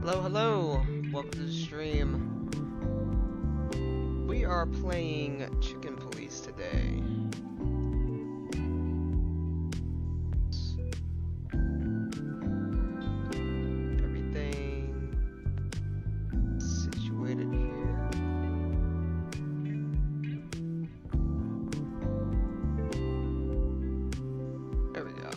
Hello, hello! Welcome to the stream. We are playing Chicken Police today. Everything situated here. There we go.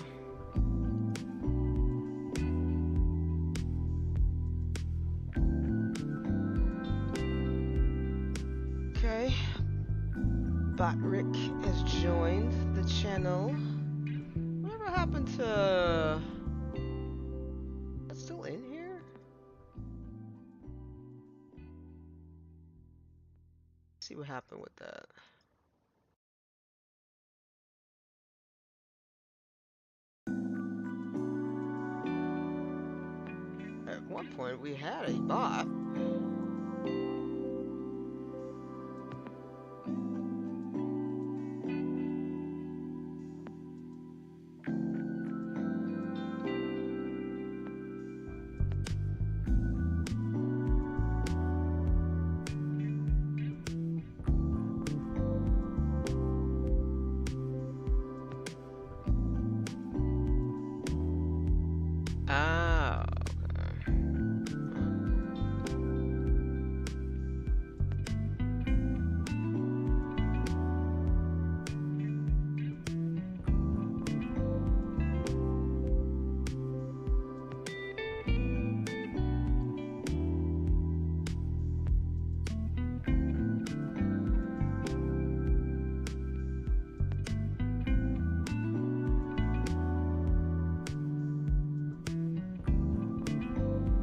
Okay, Rick has joined the channel. Whatever happened to... That's still in here? Let's see what happened with that. At one point we had a bot.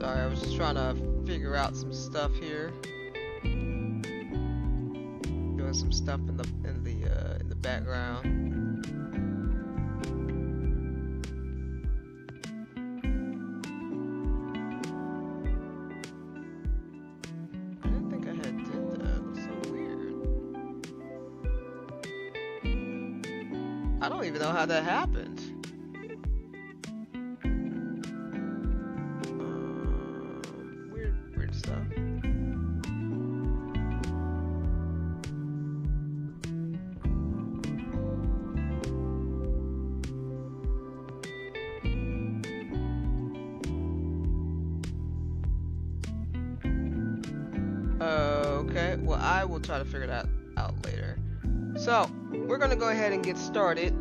Sorry, I was just trying to figure out some stuff here. Doing some stuff in the background. I didn't think I had did that. That's so weird. I don't even know how that happened. Weird stuff. Okay, well, I will try to figure that out later. So, we're gonna go ahead and get started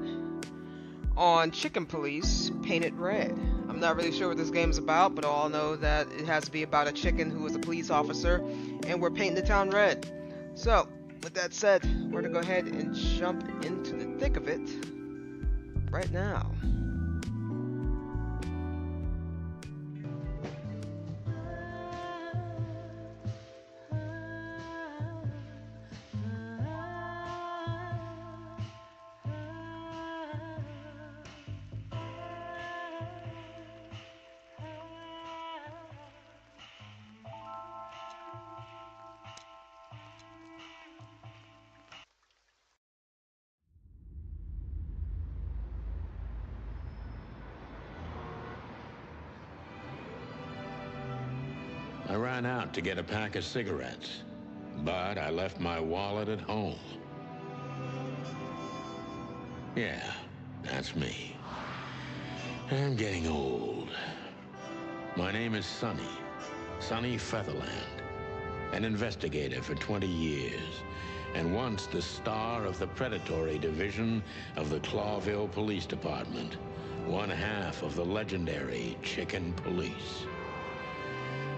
on Chicken Police Painted Red. I'm not really sure what this game is about, but all know that it has to be about a chicken who is a police officer, and we're painting the town red. So, with that said, we're gonna go ahead and jump into the thick of it right now. I ran out to get a pack of cigarettes, but I left my wallet at home. Yeah, that's me. I'm getting old. My name is Sonny Featherland, an investigator for 20 years, and once the star of the predatory division of the Clawville Police Department, one half of the legendary Chicken Police.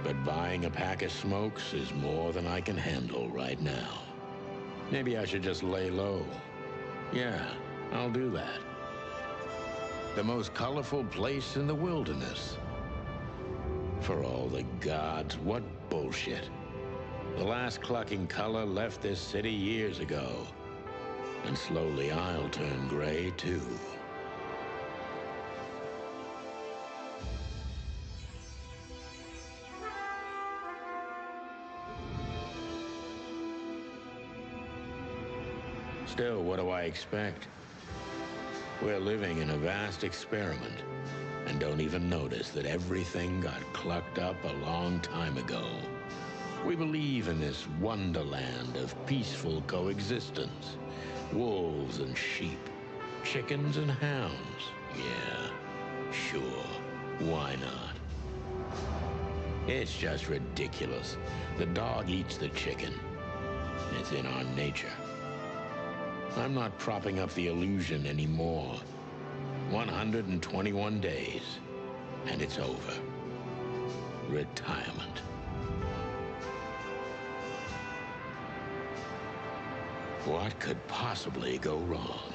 But buying a pack of smokes is more than I can handle right now. Maybe I should just lay low. Yeah, I'll do that. The most colorful place in the wilderness. For all the gods, what bullshit. The last clucking color left this city years ago. And slowly I'll turn gray too. Still, what do I expect? We're living in a vast experiment, and don't even notice that everything got clucked up a long time ago. We believe in this wonderland of peaceful coexistence. Wolves and sheep, chickens and hounds. Yeah, sure, why not? It's just ridiculous. The dog eats the chicken. It's in our nature. I'm not propping up the illusion anymore. 121 days, and it's over. Retirement. What could possibly go wrong?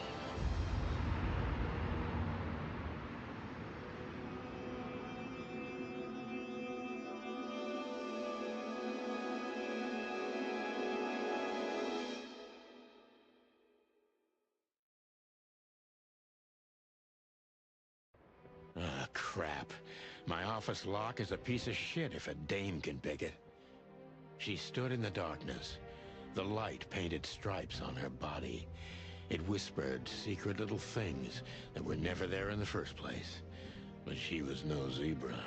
Ah, crap. My office lock is a piece of shit if a dame can pick it. She stood in the darkness. The light painted stripes on her body. It whispered secret little things that were never there in the first place. But she was no zebra.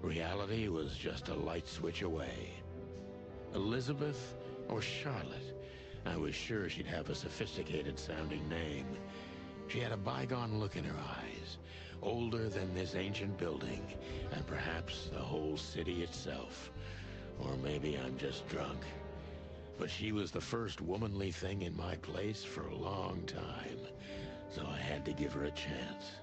Reality was just a light switch away. Elizabeth or Charlotte? I was sure she'd have a sophisticated-sounding name. She had a bygone look in her eyes, older than this ancient building, and perhaps the whole city itself. Or maybe I'm just drunk. But she was the first womanly thing in my place for a long time, so I had to give her a chance.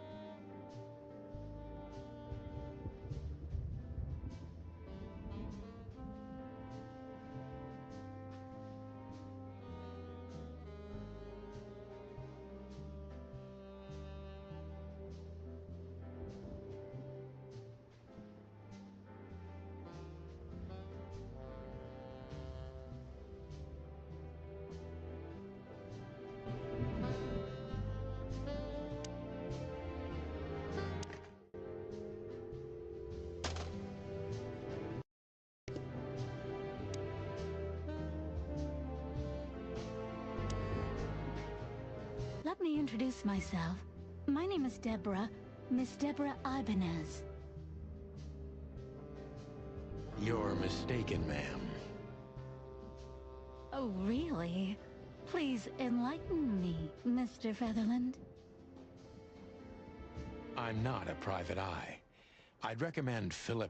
Let me introduce myself. My name is Deborah, Miss Deborah Ibanez. You're mistaken, ma'am. Oh, really? Please enlighten me, Mr. Featherland. I'm not a private eye. I'd recommend Mr.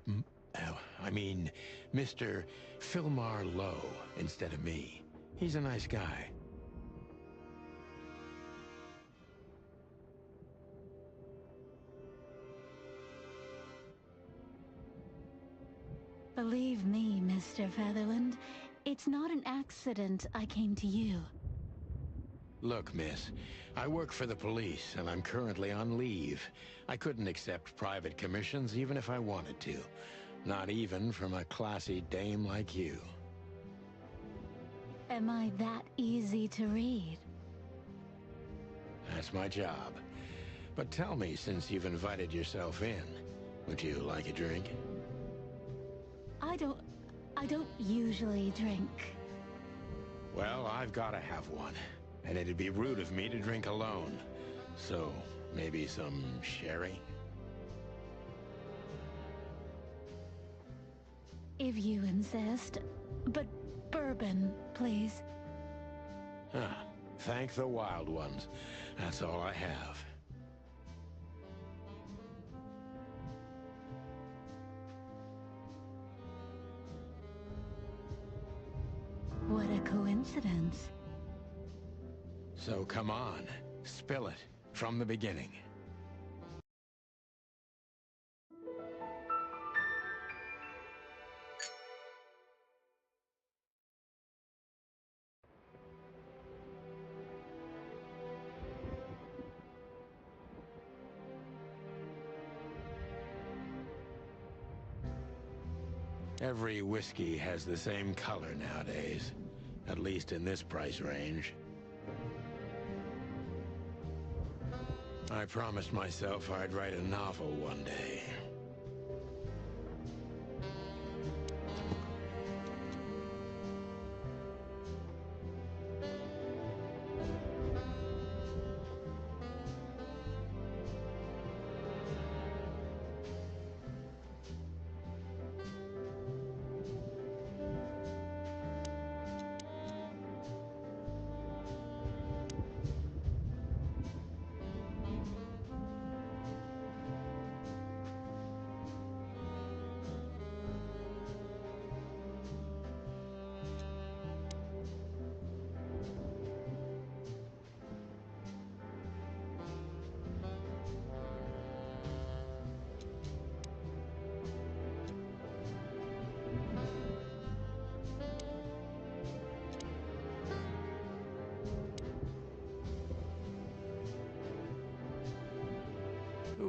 Philmar Lowe instead of me. He's a nice guy. Believe me, Mr. Featherland, it's not an accident I came to you. Look, miss, I work for the police, and I'm currently on leave. I couldn't accept private commissions even if I wanted to. Not even from a classy dame like you. Am I that easy to read? That's my job. But tell me, since you've invited yourself in, would you like a drink? I don't usually drink. Well, I've gotta have one. And it'd be rude of me to drink alone. So, maybe some sherry? If you insist. But bourbon, please. Ah, thank the wild ones. That's all I have. What a coincidence. So come on, spill it from the beginning. Every whiskey has the same color nowadays, at least in this price range. I promised myself I'd write a novel one day.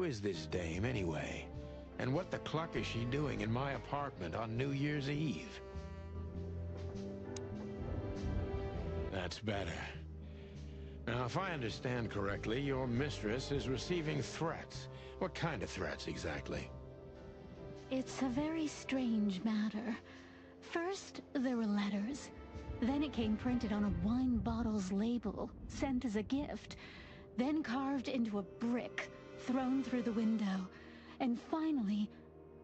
is this dame, anyway? And what the cluck is she doing in my apartment on New Year's Eve? That's better. Now, if I understand correctly, your mistress is receiving threats. What kind of threats, exactly? It's a very strange matter. First, there were letters. Then it came printed on a wine bottle's label, sent as a gift. Then carved into a brick, thrown through the window. And finally,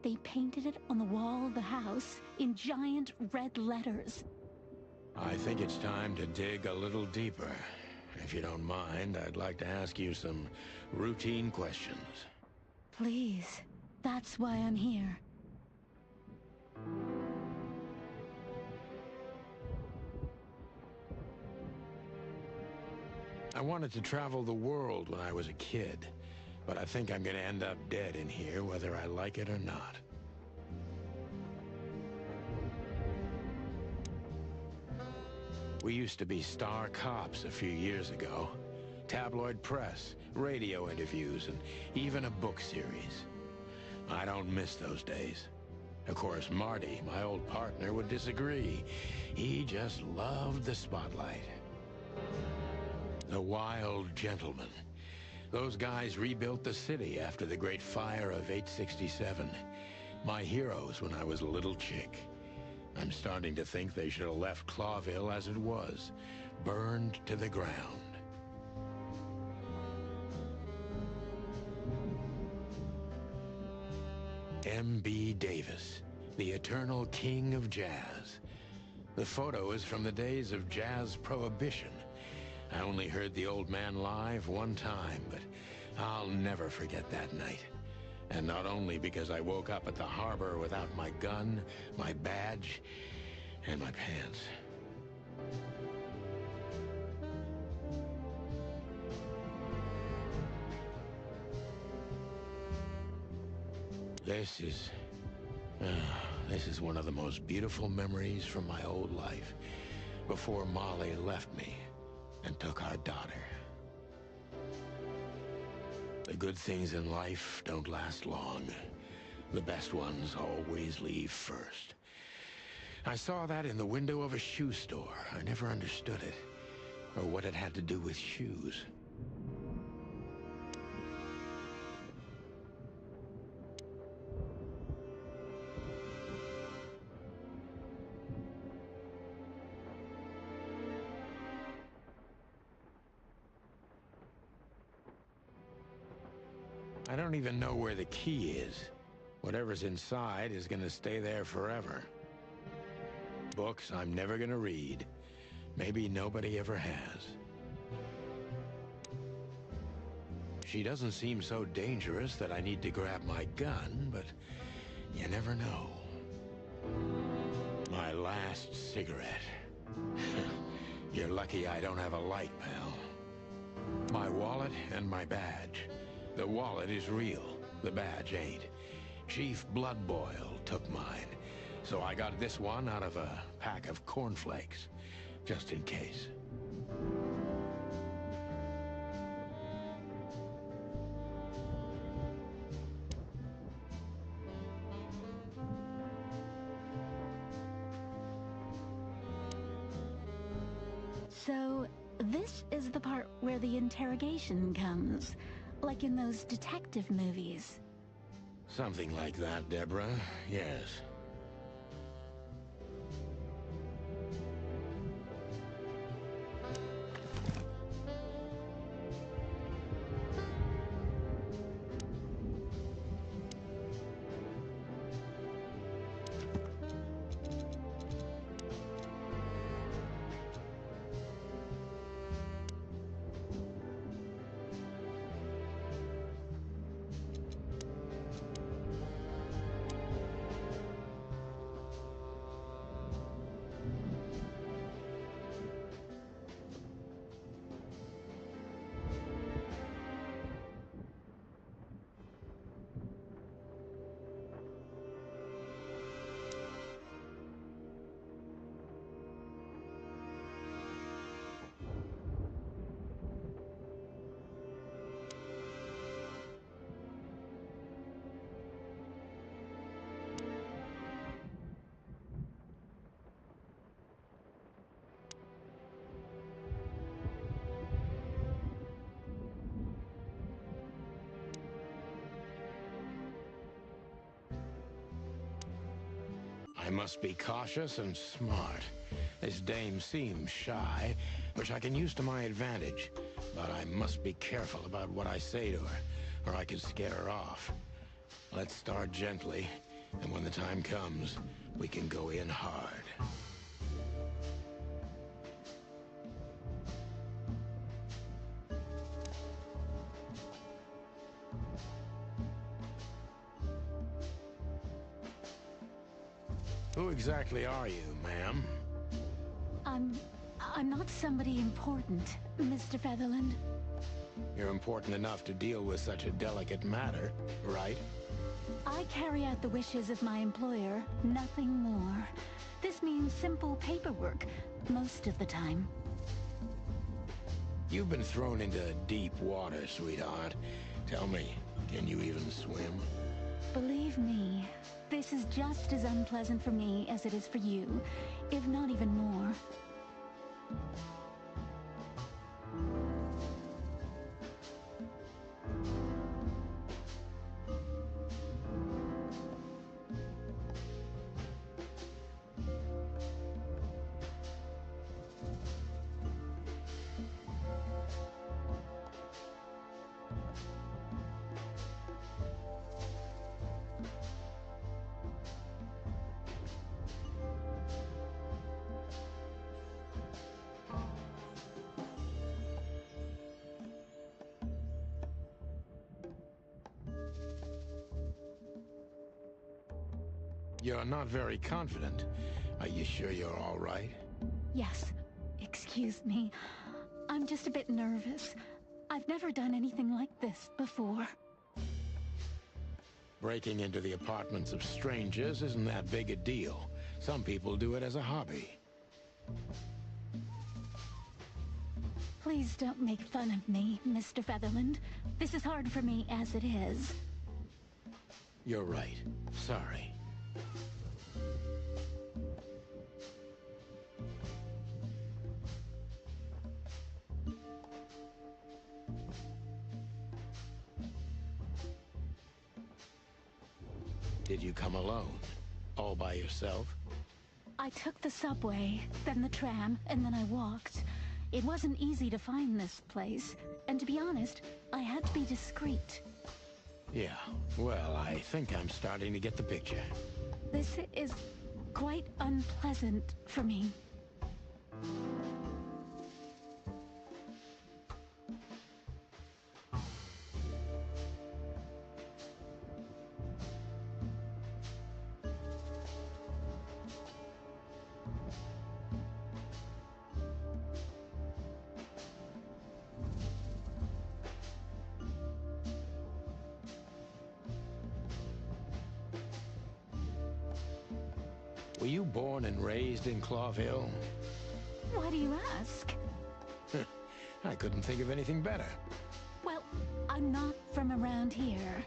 they painted it on the wall of the house in giant red letters. I think it's time to dig a little deeper. If you don't mind, I'd like to ask you some routine questions. Please, that's why I'm here. I wanted to travel the world when I was a kid, but I think I'm gonna end up dead in here whether I like it or not. We used to be star cops a few years ago. Tabloid press, radio interviews, and even a book series. I don't miss those days. Of course, Marty, my old partner, would disagree. He just loved the spotlight. The Wild Gentlemen. Those guys rebuilt the city after the Great Fire of 867. My heroes when I was a little chick. I'm starting to think they should have left Clawville as it was, burned to the ground. M.B. Davis, the eternal king of jazz. The photo is from the days of jazz prohibition. I only heard the old man live one time, but I'll never forget that night. And not only because I woke up at the harbor without my gun, my badge, and my pants. This is one of the most beautiful memories from my old life, before Molly left me and took our daughter. The good things in life don't last long. The best ones always leave first. I saw that in the window of a shoe store. I never understood it, or what it had to do with shoes. I don't even know where the key is. Whatever's inside is gonna stay there forever. Books I'm never gonna read. Maybe nobody ever has. She doesn't seem so dangerous that I need to grab my gun, but you never know. My last cigarette. You're lucky I don't have a light, pal. My wallet and my badge. The wallet is real. The badge ain't. Chief Bloodboil took mine. So I got this one out of a pack of cornflakes. Just in case. So, this is the part where the interrogation comes. Like in those detective movies. Something like that, Deborah. Yes. must be cautious and smart. This dame seems shy, which I can use to my advantage. But I must be careful about what I say to her, or I could scare her off. Let's start gently, and when the time comes, we can go in hard. Who exactly are you, ma'am? I'm not somebody important, Mr. Featherland. You're important enough to deal with such a delicate matter, right? I carry out the wishes of my employer, nothing more. This means simple paperwork, most of the time. You've been thrown into deep water, sweetheart. Tell me, can you even swim? Believe me, this is just as unpleasant for me as it is for you, if not even more. You're not very confident. Are you sure you're all right? Yes, excuse me. I'm just a bit nervous. I've never done anything like this before. Breaking into the apartments of strangers isn't that big a deal. Some people do it as a hobby. Please don't make fun of me, Mr. Featherland. This is hard for me as it is. You're right. Sorry. Did you come alone? All by yourself? I took the subway, then the tram, and then I walked. It wasn't easy to find this place, and to be honest, I had to be discreet. Yeah, well, I think I'm starting to get the picture. This is quite unpleasant for me. Were you born and raised in Clawville? Why do you ask? I couldn't think of anything better. Well, I'm not from around here.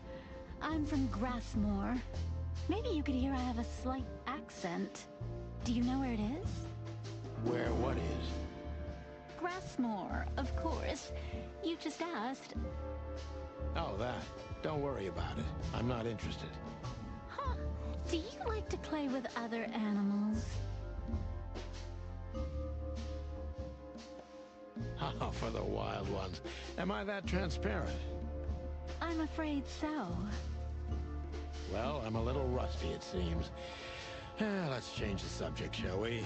I'm from Grassmore. Maybe you could hear I have a slight accent. Do you know where it is? Where what is? Grassmore, of course. You just asked. Oh, that. Don't worry about it. I'm not interested. Huh. Do you like to play with other animals? Oh, for the wild ones. Am I that transparent? I'm afraid so. Well, I'm a little rusty, it seems. Let's change the subject, shall we?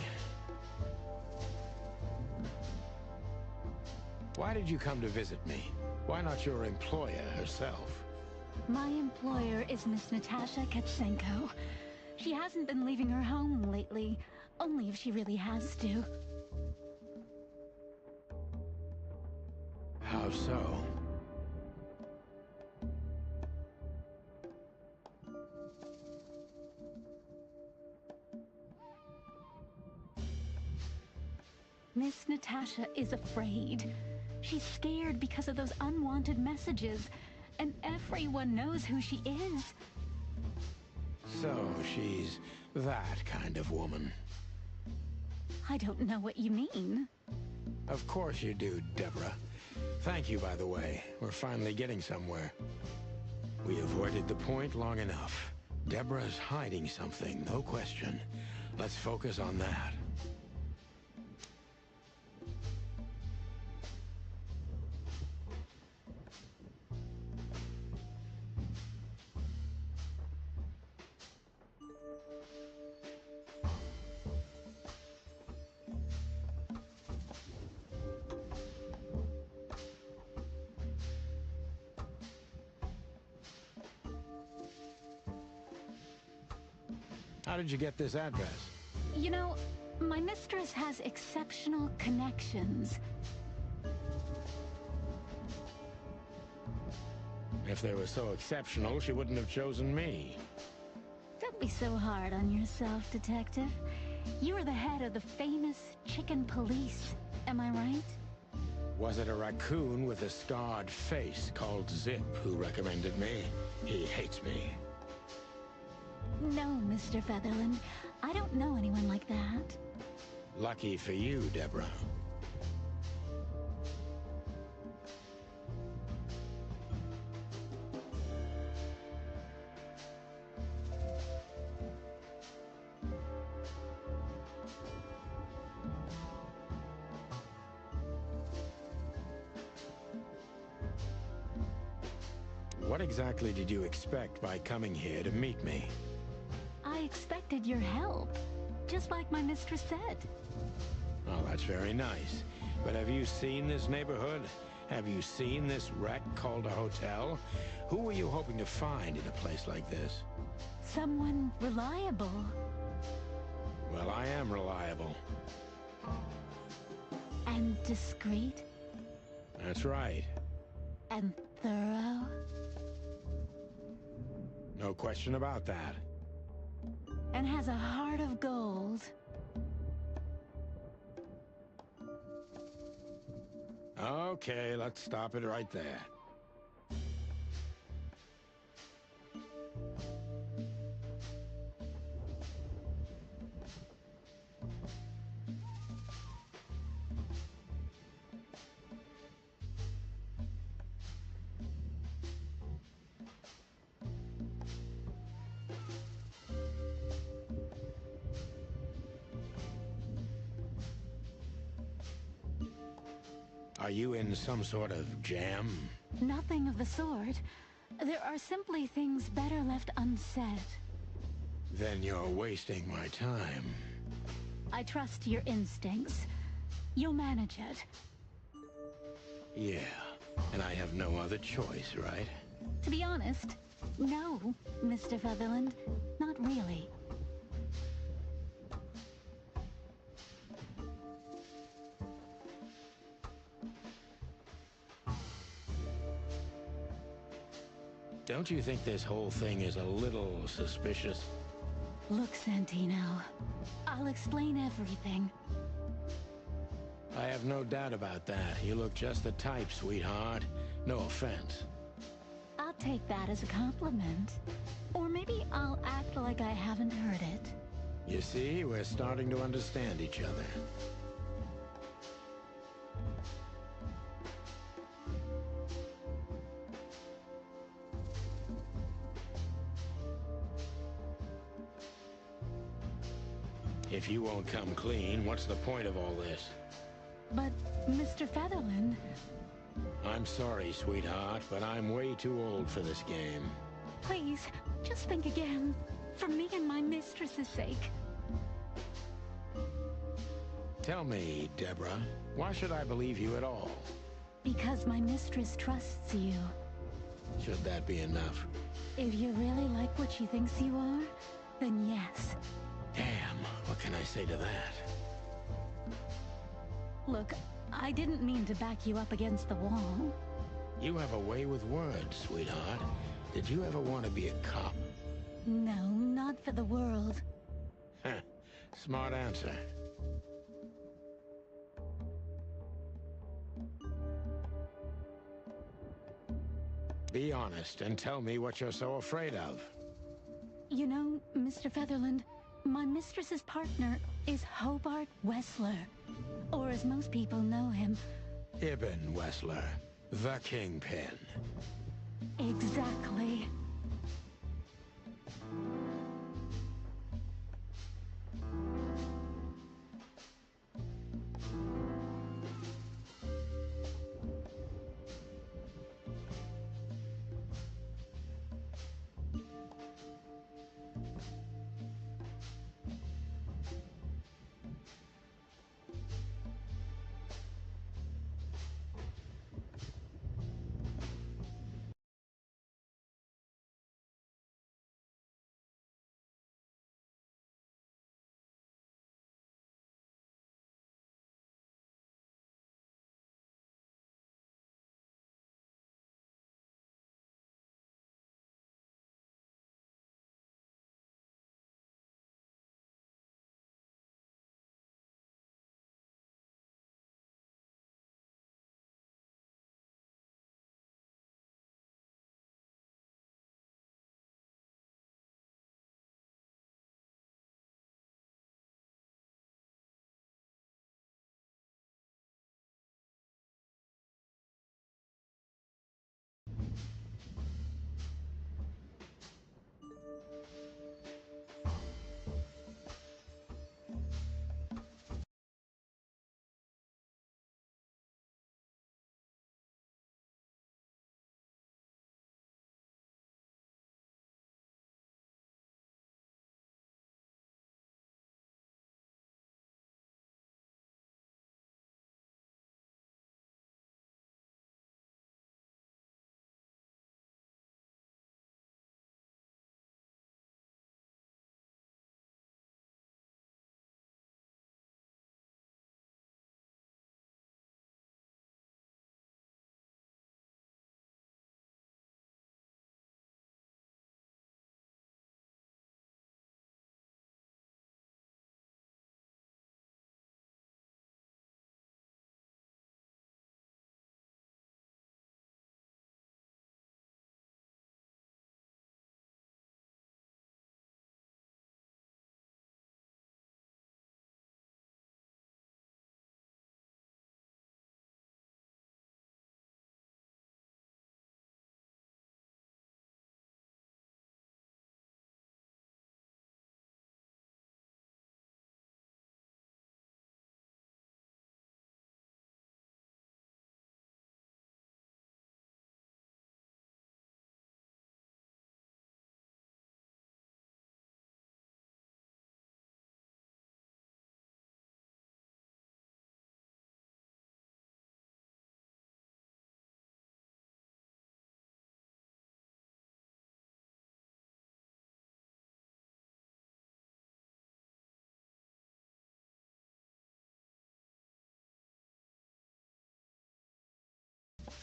Why did you come to visit me? Why not your employer herself? My employer is Miss Natasha Katchenko. She hasn't been leaving her home lately, only if she really has to. How so? Miss Natasha is afraid. She's scared because of those unwanted messages, and everyone knows who she is. So she's that kind of woman. I don't know what you mean. Of course you do, Deborah. Thank you, by the way. We're finally getting somewhere. We avoided the point long enough. Deborah's hiding something, no question. Let's focus on that. How did you get this address? You know, my mistress has exceptional connections. If they were so exceptional, she wouldn't have chosen me. Don't be so hard on yourself, Detective. You are the head of the famous chicken police. Am I right? Was it a raccoon with a scarred face called Zip who recommended me? He hates me. No, Mr. Featherland. I don't know anyone like that. Lucky for you, Deborah. What exactly did you expect by coming here to meet me? I expected your help, just like my mistress said. Oh, that's very nice. But have you seen this neighborhood? Have you seen this wreck called a hotel? Who were you hoping to find in a place like this? Someone reliable. Well, I am reliable. And discreet. That's right. And thorough. No question about that. And has a heart of gold. Okay, let's stop it right there. Are you in some sort of jam? Nothing of the sort. There are simply things better left unsaid. Then you're wasting my time. I trust your instincts. You'll manage it. Yeah, and I have no other choice, right? To be honest, no, Mr. Featherland. Not really. Don't you think this whole thing is a little suspicious? Look, Santino. I'll explain everything. I have no doubt about that. You look just the type, sweetheart. No offense. I'll take that as a compliment. Or maybe I'll act like I haven't heard it. You see, we're starting to understand each other. If you won't come clean, what's the point of all this? But, Mr. Featherland... I'm sorry, sweetheart, but I'm way too old for this game. Please, just think again. For me and my mistress's sake. Tell me, Deborah, why should I believe you at all? Because my mistress trusts you. Should that be enough? If you really like what she thinks you are, then yes. Damn, what can I say to that? Look, I didn't mean to back you up against the wall. You have a way with words, sweetheart. Did you ever want to be a cop? No, not for the world. Heh, smart answer. Be honest and tell me what you're so afraid of. You know, Mr. Featherland, my mistress's partner is Hobart Wessler. Or as most people know him... Ibn Wessler, the Kingpin. Exactly.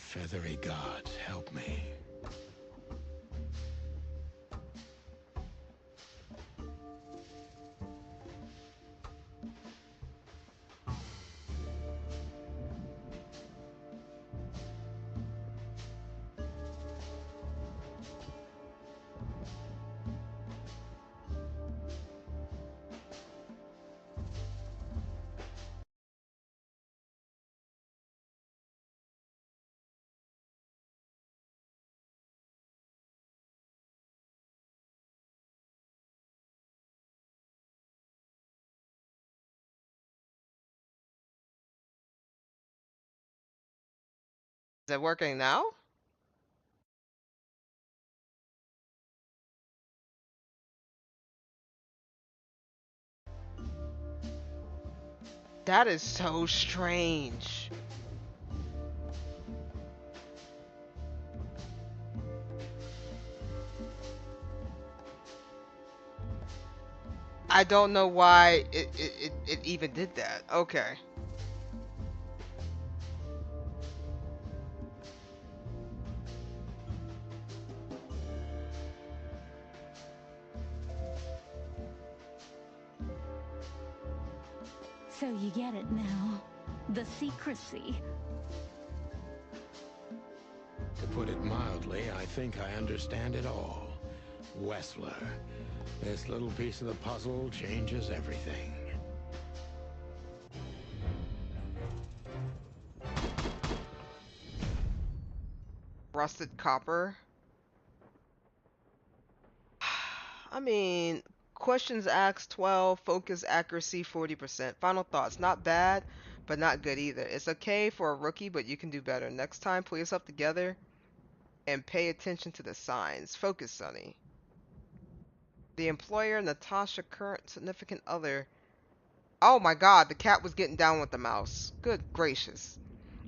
Feathery gods, help me. Is it working now? That is so strange. I don't know why it even did that. Okay. So you get it now. The secrecy. To put it mildly, I think I understand it all. Wessler. This little piece of the puzzle changes everything. Rusted copper. I mean, questions asked 12, focus accuracy 40%. Final thoughts, not bad, but not good either. It's okay for a rookie, but you can do better. Next time, pull yourself together and pay attention to the signs. Focus, Sonny. The employer, Natasha, current significant other. Oh my god, the cat was getting down with the mouse. Good gracious.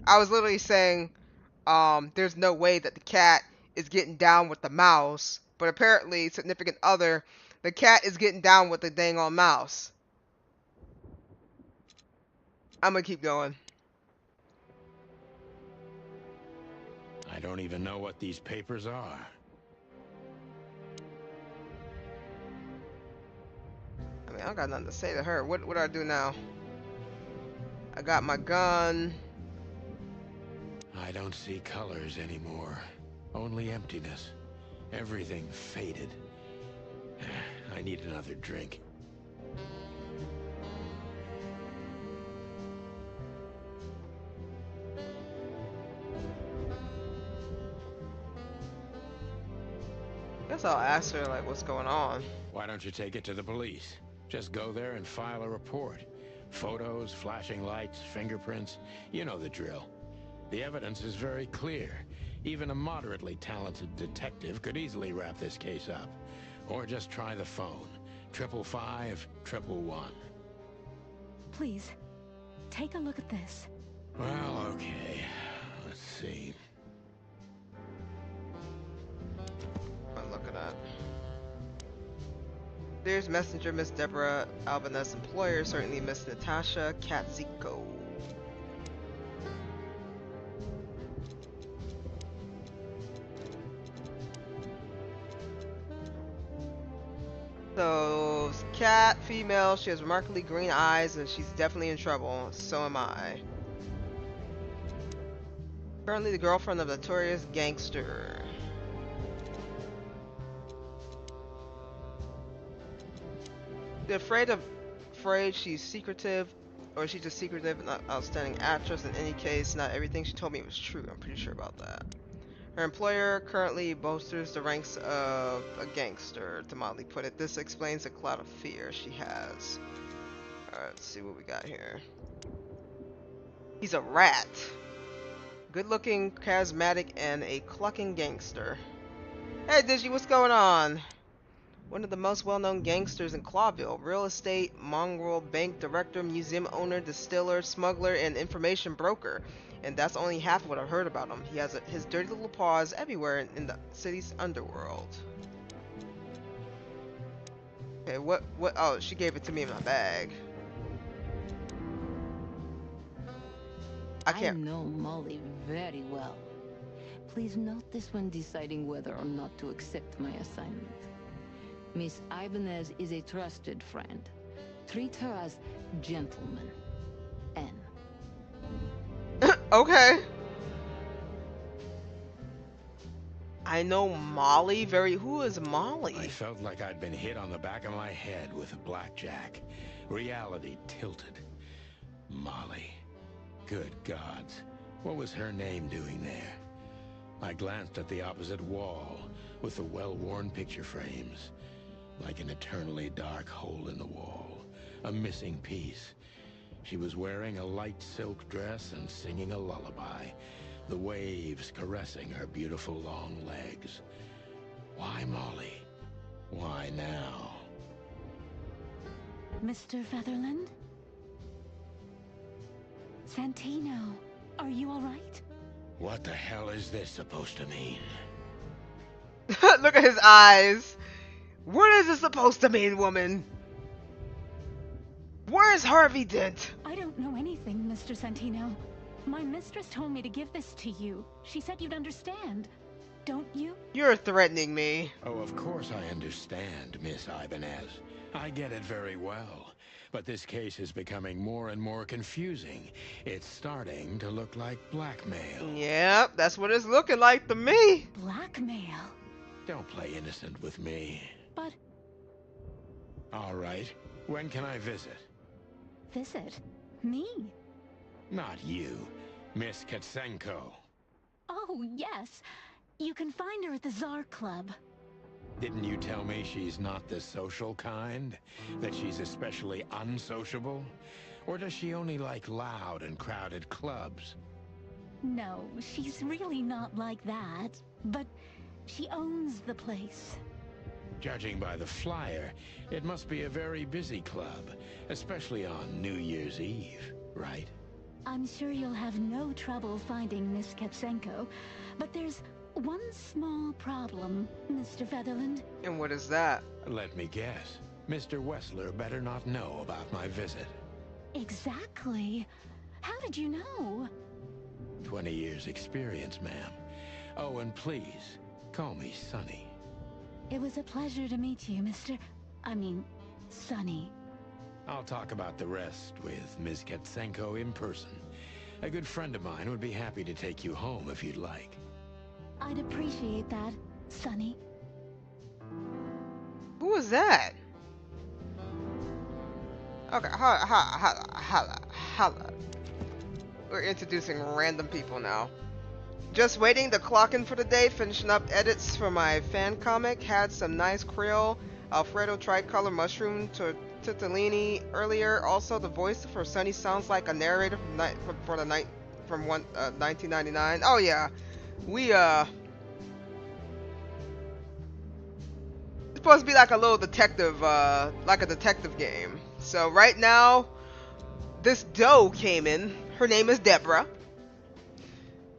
I was literally saying, there's no way that the cat is getting down with the mouse, but apparently, significant other, the cat is getting down with the dang on mouse. I'm gonna keep going. I don't even know what these papers are. I mean, I don't got nothing to say to her. What do I do now? I got my gun. I don't see colors anymore. Only emptiness. Everything faded. I need another drink. Guess I'll ask her, like, what's going on. Why don't you take it to the police? Just go there and file a report. Photos, flashing lights, fingerprints. You know the drill. The evidence is very clear. Even a moderately talented detective could easily wrap this case up. Or just try the phone. 555-111. Please, take a look at this. Well, okay. Let's see. I'm looking at. There's Messenger, Miss Deborah, Albanese employer, certainly Miss Natasha Katziko. So, cat, female, she has remarkably green eyes and she's definitely in trouble. So am I. Currently the girlfriend of a notorious gangster. They're afraid she's secretive, or she's just secretive and not outstanding actress. In any case, not everything she told me was true. I'm pretty sure about that. Her employer currently bolsters the ranks of a gangster, to mildly put it. This explains the cloud of fear she has. Alright, let's see what we got here. He's a rat. Good looking, charismatic, and a clucking gangster. Hey Digi, what's going on? One of the most well-known gangsters in Clawville. Real estate, mongrel, bank director, museum owner, distiller, smuggler, and information broker. And that's only half of what I've heard about him. He has his dirty little paws everywhere in the city's underworld. Okay, what, oh, she gave it to me in my bag. I know Molly very well. Please note this when deciding whether or not to accept my assignment. Miss Ibanez is a trusted friend. Treat her as gentleman. N. Okay. I know Molly very. Who is Molly? I felt like I'd been hit on the back of my head with a blackjack. Reality tilted. Molly. Good gods. What was her name doing there? I glanced at the opposite wall with the well-worn picture frames. Like an eternally dark hole in the wall. A missing piece. She was wearing a light silk dress and singing a lullaby. The waves caressing her beautiful long legs. Why Molly? Why now? Mr. Featherland? Santino, are you all right? What the hell is this supposed to mean? Look at his eyes. What is this supposed to mean, woman? Where's Harvey Dent? I don't know anything, Mr. Santino. My mistress told me to give this to you. She said you'd understand. Don't you? You're threatening me. Oh, of course I understand, Miss Ibanez. I get it very well. But this case is becoming more and more confusing. It's starting to look like blackmail. Yep, that's what it's looking like to me. Blackmail. Don't play innocent with me. But All right. When can I visit? visit me? Not you. Miss Katsenko. Oh, yes. You can find her at the Tsar Club. Didn't you tell me she's not the social kind? That she's especially unsociable? Or does she only like loud and crowded clubs? No, she's really not like that. But she owns the place. Judging by the flyer, it must be a very busy club, especially on New Year's Eve, right? I'm sure you'll have no trouble finding Miss Katsenko, but there's one small problem, Mr. Featherland. And what is that? Let me guess. Mr. Wessler better not know about my visit. Exactly. How did you know? 20 years experience, ma'am. Oh, and please, call me Sonny. It was a pleasure to meet you, Sonny. I'll talk about the rest with Ms. Katsenko in person. A good friend of mine would be happy to take you home if you'd like. I'd appreciate that, Sonny. Who is that? Okay, holla. We're introducing random people now. Just waiting to clock in for the day, finishing up edits for my fan comic. Had some nice Creole Alfredo tricolor mushroom tortellini earlier. Also, the voice for Sunny sounds like a narrator from 1999. Oh yeah, we it's supposed to be like a little detective, like a detective game. So right now, this doe came in. Her name is Deborah.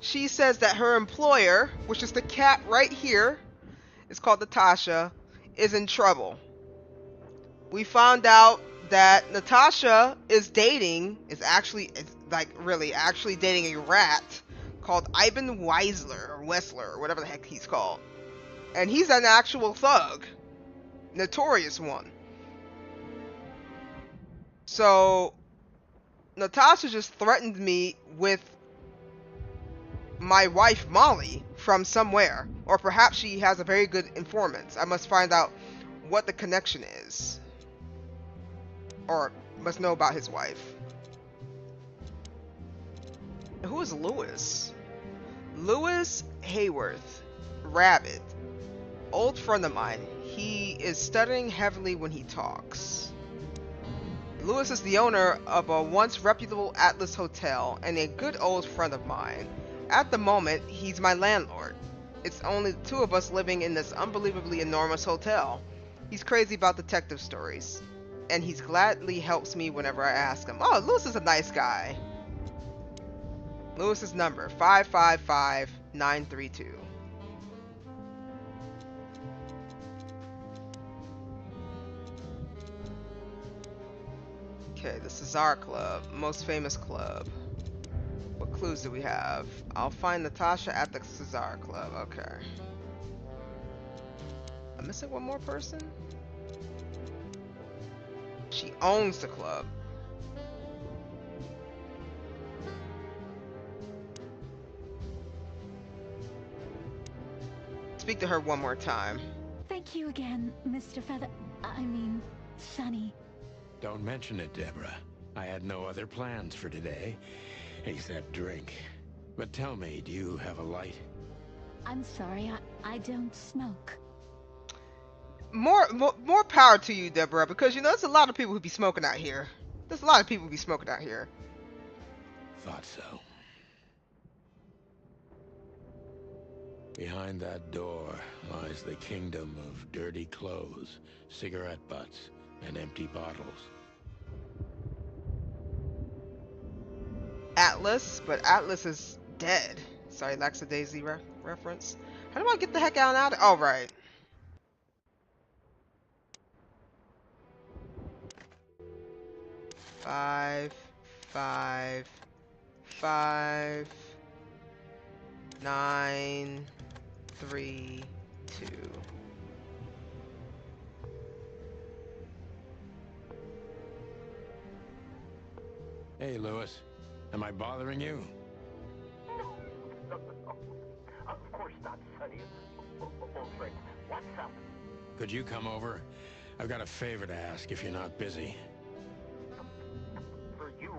She says that her employer, which is the cat right here, it's called Natasha, is in trouble. We found out that Natasha is actually dating a rat called Ivan Wessler, or whatever the heck he's called. And he's an actual thug. Notorious one. So, Natasha just threatened me with my wife Molly from somewhere, or perhaps she has a very good informant. I must find out what the connection is, or must know about his wife. Who is Lewis? Lewis Hayworth, Rabbit, old friend of mine. He is stuttering heavily when he talks. Lewis is the owner of a once reputable Atlas hotel and a good old friend of mine. At the moment, he's my landlord. It's only the two of us living in this unbelievably enormous hotel. He's crazy about detective stories, and he gladly helps me whenever I ask him. Oh, Lewis is a nice guy. Lewis's number, 555932. Okay, this is our club, most famous club. What clues do we have? I'll find Natasha at the Cesar Club. Okay. I'm missing one more person? She owns the club. Speak to her one more time. Thank you again, Mr. Sonny. Don't mention it, Deborah. I had no other plans for today, except drink. But tell me, do you have a light? I'm sorry, I don't smoke. More power to you, Deborah, because you know there's a lot of people who be smoking out here. There's a lot of people who be smoking out here. Thought so. Behind that door lies the kingdom of dirty clothes, cigarette butts, and empty bottles. Atlas, but Atlas is dead. Sorry, Lackadaisy reference. How do I get the heck out of it? Oh, right. Five, 9, 3, 2. Hey, Lewis. Am I bothering you? No. Of course not, Sonny. Old friend, what's up? Could you come over? I've got a favor to ask if you're not busy. For you,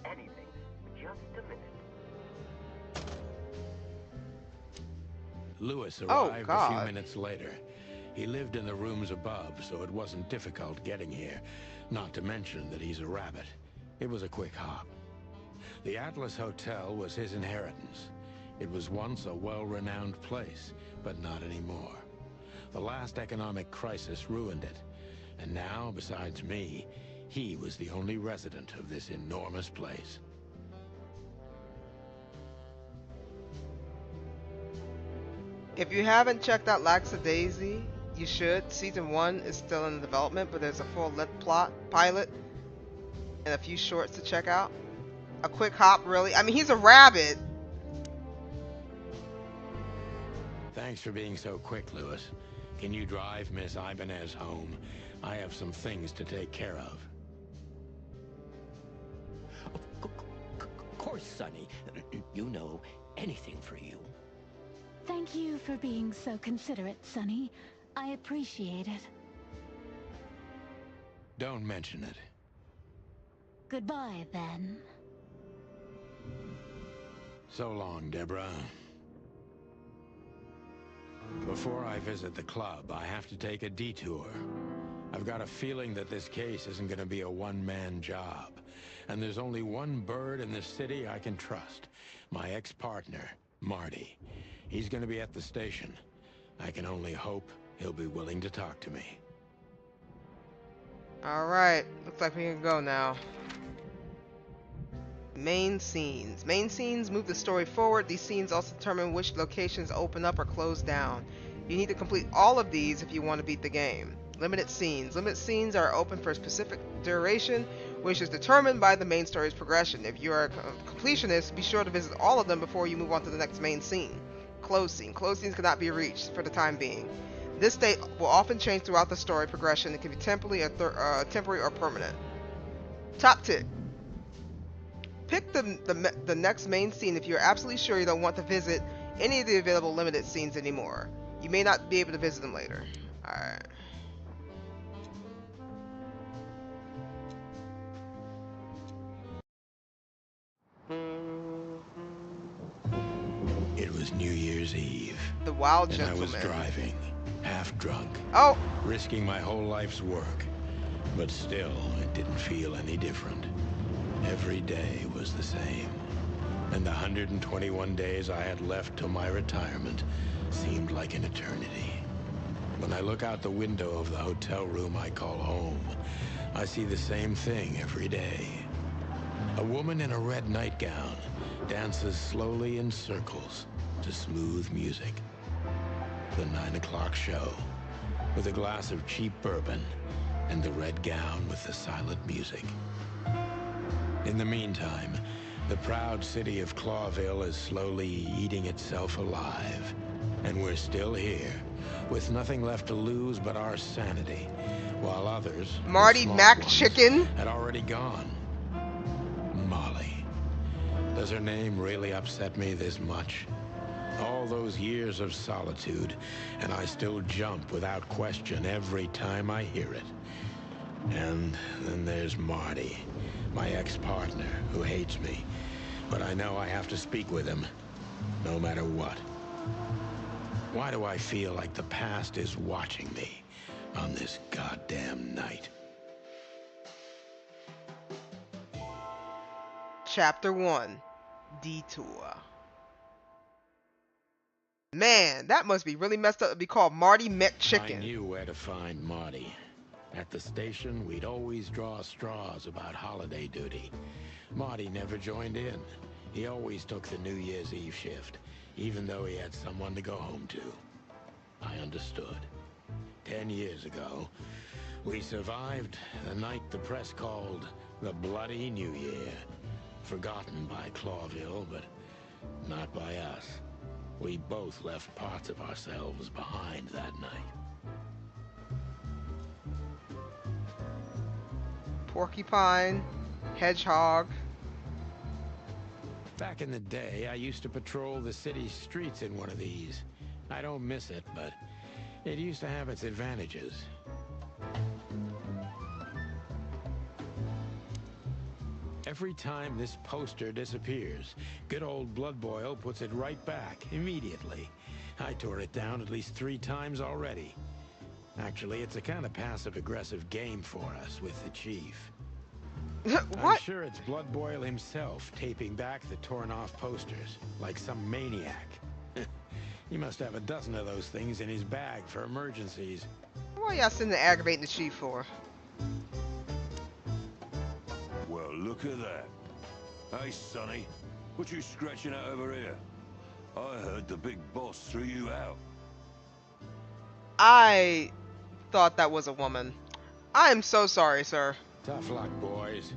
anything. Just a minute. Lewis Oh, arrived a God. few minutes later. He lived in the rooms above, so it wasn't difficult getting here. Not to mention that he's a rabbit. It was a quick hop. The Atlas Hotel was his inheritance. It was once a well-renowned place, but not anymore. The last economic crisis ruined it. And now, besides me, he was the only resident of this enormous place. If you haven't checked out Lackadaisy, you should. Season 1 is still in development, but there's a full-length pilot and a few shorts to check out. A quick hop, really. I mean, he's a rabbit. Thanks for being so quick, Lewis. Can you drive Miss Ibanez home? I have some things to take care of. Of course, Sonny. You know, anything for you. Thank you for being so considerate, Sonny. I appreciate it. Don't mention it. Goodbye, then. So long, Deborah. Before I visit the club, I have to take a detour. I've got a feeling that this case isn't going to be a one-man job. And there's only one bird in this city I can trust. My ex-partner, Marty. He's going to be at the station. I can only hope he'll be willing to talk to me. Alright, looks like we can go now. Main scenes. Main scenes move the story forward. These scenes also determine which locations open up or close down. You need to complete all of these if you want to beat the game. Limited scenes. Limited scenes are open for a specific duration, which is determined by the main story's progression. If you are a completionist, be sure to visit all of them before you move on to the next main scene. Close scene. Close scenes cannot be reached for the time being. This state will often change throughout the story progression. It can be temporary or permanent. Top tip. Pick the next main scene if you're absolutely sure you don't want to visit any of the available limited scenes anymore. You may not be able to visit them later. Alright. It was New Year's Eve. The Wild and Gentleman. I was driving, half drunk, Oh! risking my whole life's work. But still, it didn't feel any different. Every day was the same. And the 121 days I had left till my retirement seemed like an eternity. When I look out the window of the hotel room I call home, I see the same thing every day. A woman in a red nightgown dances slowly in circles to smooth music. The 9 o'clock show, with a glass of cheap bourbon and the red gown with the silent music. In the meantime, The proud city of Clawville is slowly eating itself alive. And we're still here, with nothing left to lose but our sanity, while others, the Marty smart ones, McChicken? had already gone. Molly. Does her name really upset me this much? All those years of solitude, and I still jump without question every time I hear it. And then there's Marty, my ex-partner, who hates me. But I know I have to speak with him, no matter what. Why do I feel like the past is watching me on this goddamn night? Chapter 1. Detour. Man, that must be really messed up to be called Marty McChicken. I knew where to find Marty. At the station, we'd always draw straws about holiday duty. Marty never joined in. He always took the New Year's Eve shift, even though he had someone to go home to. I understood. 10 years ago, we survived the night the press called the Bloody New Year. Forgotten by Clawville, but not by us. We both left parts of ourselves behind that night. Porcupine, hedgehog. Back in the day, I used to patrol the city's streets in one of these. I don't miss it, but it used to have its advantages. Every time this poster disappears, good old Blood Boil puts it right back, immediately. I tore it down at least 3 times already. Actually, it's a kind of passive-aggressive game for us with the chief. What? I'm sure it's Blood Boil himself taping back the torn-off posters, like some maniac. He must have a dozen of those things in his bag for emergencies. What y'all sitting there aggravating the chief for? Well, look at that. Hey, Sonny, what you scratching at over here? I heard the big boss threw you out. I thought that was a woman. I am so sorry, sir. Tough luck, boys.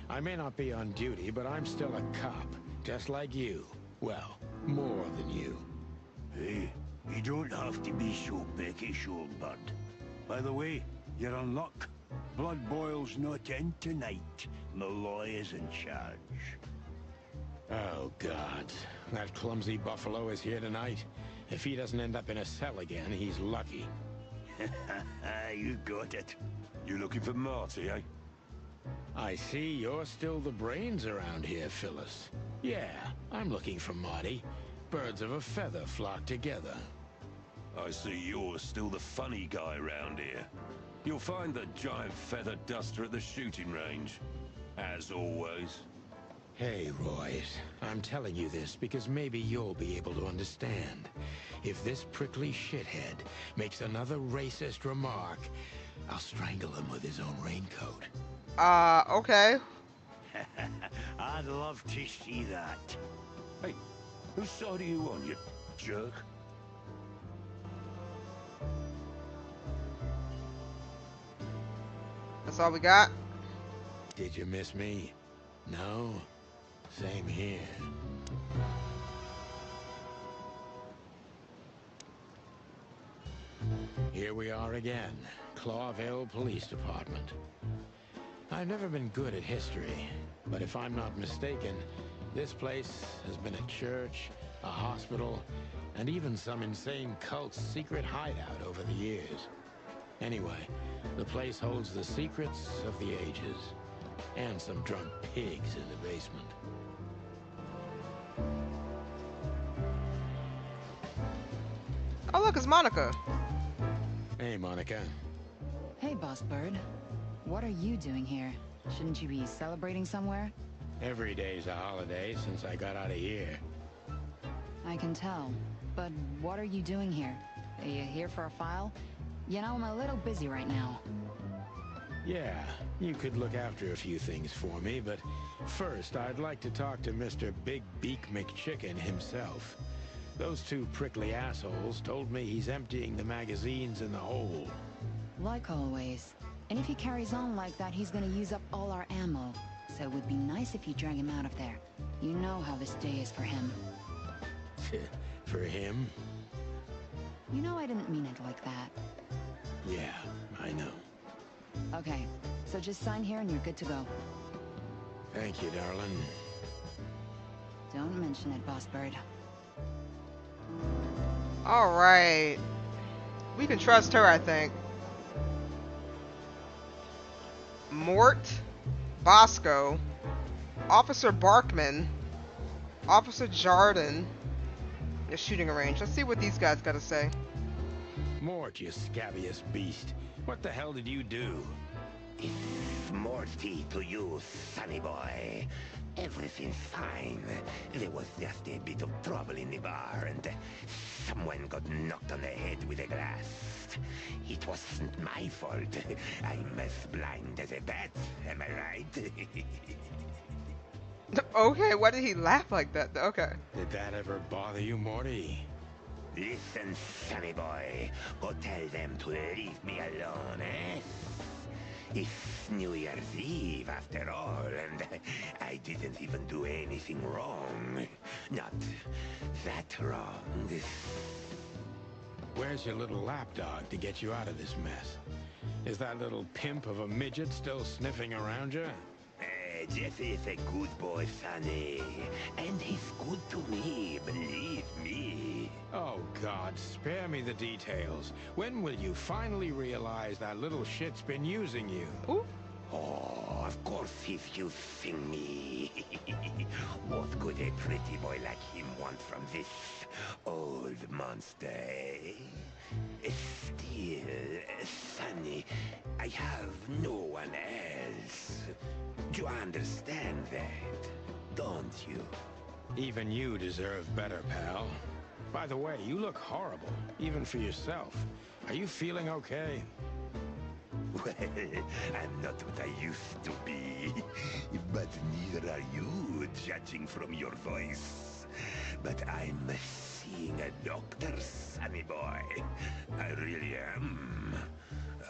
I may not be on duty, but I'm still a cop, just like you. Well, more than you. Hey, you don't have to be so peckish, old bud. By the way, you're on luck. Blood Boil's not in tonight. Malloy is in charge. Oh, God. That clumsy buffalo is here tonight. If he doesn't end up in a cell again, he's lucky. You got it. You looking for Marty, eh? I see you're still the brains around here, Phyllis. Yeah, I'm looking for Marty. Birds of a feather flock together. I see you're still the funny guy around here. You'll find the giant feather duster at the shooting range. As always. Hey, Royce. I'm telling you this because maybe you'll be able to understand. If this prickly shithead makes another racist remark, I'll strangle him with his own raincoat. Okay. I'd love to see that. Hey, whose side are you on, you jerk? That's all we got? Did you miss me? No? Same here. Here we are again. Clawville Police Department. I've never been good at history, but if I'm not mistaken, this place has been a church, a hospital, and even some insane cult's secret hideout over the years. Anyway, the place holds the secrets of the ages, and some drunk pigs in the basement. Oh, look, it's Monica. Hey, Monica. Hey, Boss Bird. What are you doing here? Shouldn't you be celebrating somewhere? Every day's a holiday since I got out of here. I can tell. But what are you doing here? Are you here for a file? You know, I'm a little busy right now. Yeah, you could look after a few things for me, but first I'd like to talk to Mr. Big Beak McChicken himself. Those 2 prickly assholes told me he's emptying the magazines in the hole. Like always. And if he carries on like that, he's gonna use up all our ammo. So it would be nice if you drag him out of there. You know how this day is for him. For him? You know I didn't mean it like that. Yeah, I know. Okay, so just sign here and you're good to go. Thank you, darling. Don't mention it, Boss Bird. Alright. We can trust her, I think. Mort, Bosco, Officer Barkman, Officer Jardin. The shooting range. Let's see what these guys gotta say. Mort, you scabious beast. What the hell did you do? It's Morty to you, sonny boy. Everything's fine. There was just a bit of trouble in the bar and someone got knocked on the head with a glass. It wasn't my fault. I'm as blind as a bat, am I right? Okay, why did he laugh like that? Okay. Did that ever bother you, Morty? Listen, sonny boy. Go tell them to leave me alone, eh? It's New Year's Eve after all, and I didn't even do anything wrong. Not that wrong. Where's your little lapdog to get you out of this mess? Is that little pimp of a midget still sniffing around you? Jesse is a good boy, Sonny. And he's good to me, believe me. Oh, God, spare me the details. When will you finally realize that little shit's been using you? Ooh. Oh, of course he's using me. What could a pretty boy like him want from this old monster, eh? Still, Sonny, I have no one else. You understand that, don't you? Even you deserve better, pal. By the way, you look horrible, even for yourself. Are you feeling okay? Well, I'm not what I used to be, but neither are you, judging from your voice. But I'm seeing a doctor, sonny boy. I really am.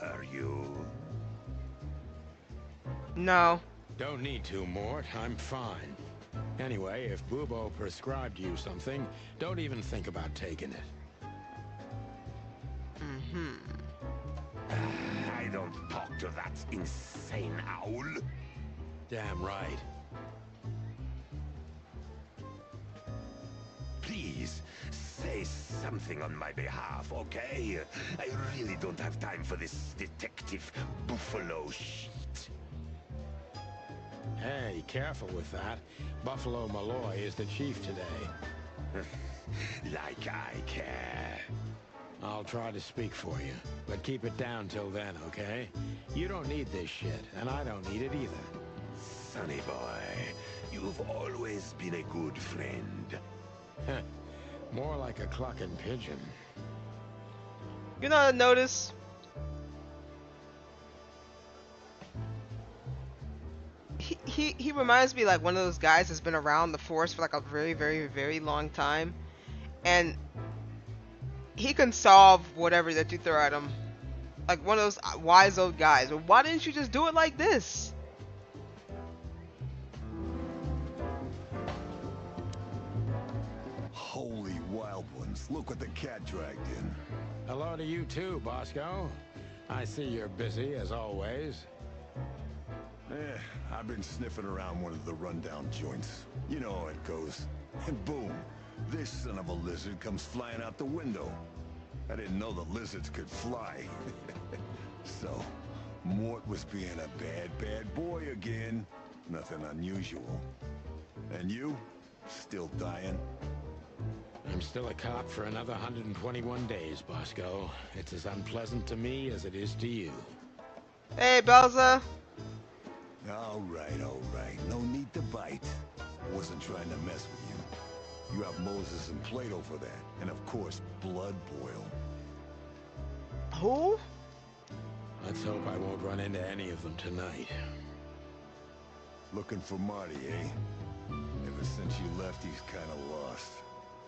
Are you? No. Don't need to, Mort. I'm fine. Anyway, if Bubo prescribed you something, don't even think about taking it. Mm-hmm. I don't talk to that insane owl. Damn right. Please, say something on my behalf, okay? I really don't have time for this Detective Buffalo shit. Hey, careful with that. Buffalo Malloy is the chief today. Like I care. I'll try to speak for you, but keep it down till then, okay? You don't need this shit, and I don't need it either. Sonny boy, you've always been a good friend. More like a clucking pigeon. You know what I noticed? He reminds me like one of those guys that's been around the force for like a very, very, very long time. And he can solve whatever that you throw at him. Like one of those wise old guys. Well, why didn't you just do it like this? Holy wild ones, look what the cat dragged in. Hello to you too, Bosco. I see you're busy, as always. I've been sniffing around one of the rundown joints. You know how it goes. And boom, this son of a lizard comes flying out the window. I didn't know the lizards could fly. So, Mort was being a bad boy again. Nothing unusual. And you? Still dying? I'm still a cop for another 121 days, Bosco. It's as unpleasant to me as it is to you. Hey, Belza. All right. No need to bite. I wasn't trying to mess with you. You have Moses and Plato for that. And of course, Blood Boil. Who? Let's hope I won't run into any of them tonight. Looking for Marty, eh? Ever since you left, he's kinda lost.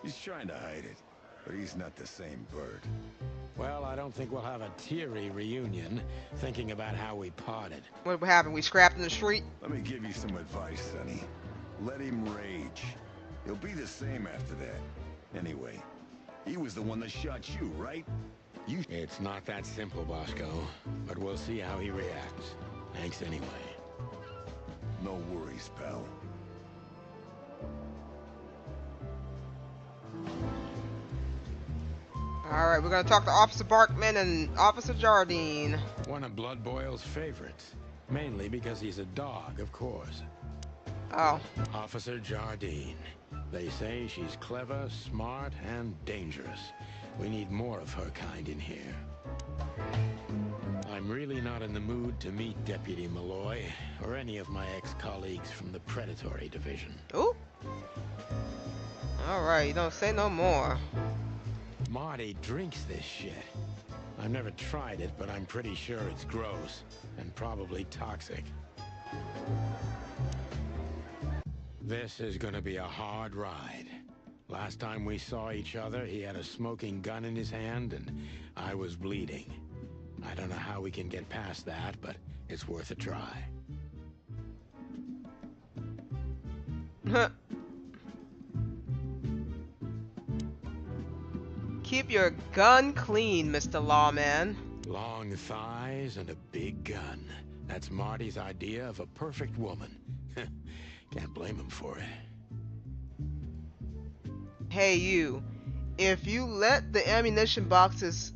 He's trying to hide it. but he's not the same bird. Well, I don't think we'll have a teary reunion, thinking about how we parted. What happened? We scrapped in the street? Let me give you some advice, Sonny. Let him rage. He'll be the same after that. Anyway, he was the one that shot you, right? It's not that simple, Bosco, but we'll see how he reacts. Thanks anyway. No worries, pal. Alright, we're gonna talk to Officer Barkman and Officer Jardine. One of Blood Boyle's favorites. Mainly because he's a dog, of course. Oh. Officer Jardine. They say she's clever, smart, and dangerous. We need more of her kind in here. I'm really not in the mood to meet Deputy Malloy, or any of my ex-colleagues from the Predatory Division. Ooh. Alright, you don't say no more. Marty drinks this shit. I've never tried it, but I'm pretty sure it's gross, and probably toxic. This is gonna be a hard ride. Last time we saw each other, he had a smoking gun in his hand, and I was bleeding. I don't know how we can get past that, but it's worth a try. Keep your gun clean, Mr. Lawman. Long thighs and a big gun. That's Marty's idea of a perfect woman. Can't blame him for it. Hey you, if you let the ammunition boxes